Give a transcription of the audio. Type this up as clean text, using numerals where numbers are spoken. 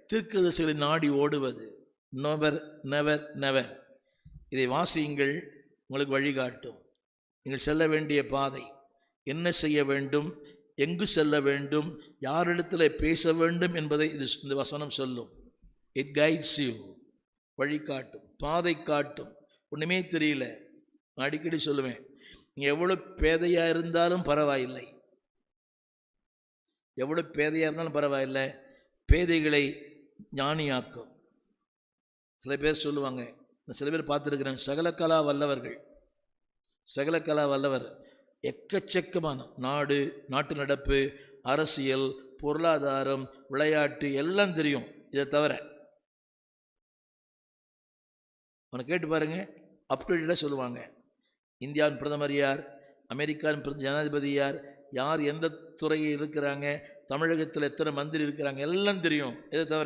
தீர்க்கதரிசிகளை நாடி ஓடுவது. Never never never. இதை வாசியுங்கள், உங்களுக்கு வழிகாட்டும். நீங்கள் செல்ல வேண்டிய பாதை, என்ன செய்ய வேண்டும், எங்கு செல்ல வேண்டும், யாரிடத்தில் பேச வேண்டும் என்பதை இந்த வசனம் சொல்லும். இட் கைட்ஸ் யூ, வழிகாட்டும், பாதை காட்டும். ஒன்றுமே தெரியல, நான் அடிக்கடி சொல்லுவேன், நீங்கள் எவ்வளோ பேதையாக இருந்தாலும் பரவாயில்லை, எவ்வளோ பேதையாக இருந்தாலும் பரவாயில்லை, பேதைகளை ஞானியாக்கும். சில பேர் சொல்லுவாங்க, சில பேர் பார்த்துருக்கிறேன், சகலகலா வல்லவர்கள், சகலகலா வல்லவர், எக்கச்சக்கமான நாட்டு நடப்பு, அரசியல், பொருளாதாரம், விளையாட்டு எல்லாம் தெரியும். இதை தவிர அவனை கேட்டு பாருங்க, அப்டேட்டாக சொல்லுவாங்க. இந்தியாவின் பிரதமர் யார், அமெரிக்காவின் ஜனாதிபதி யார், யார் எந்த துறையில் இருக்கிறாங்க, தமிழகத்தில் எத்தனை மந்திரி இருக்கிறாங்க, எல்லாம் தெரியும். இதை தவிர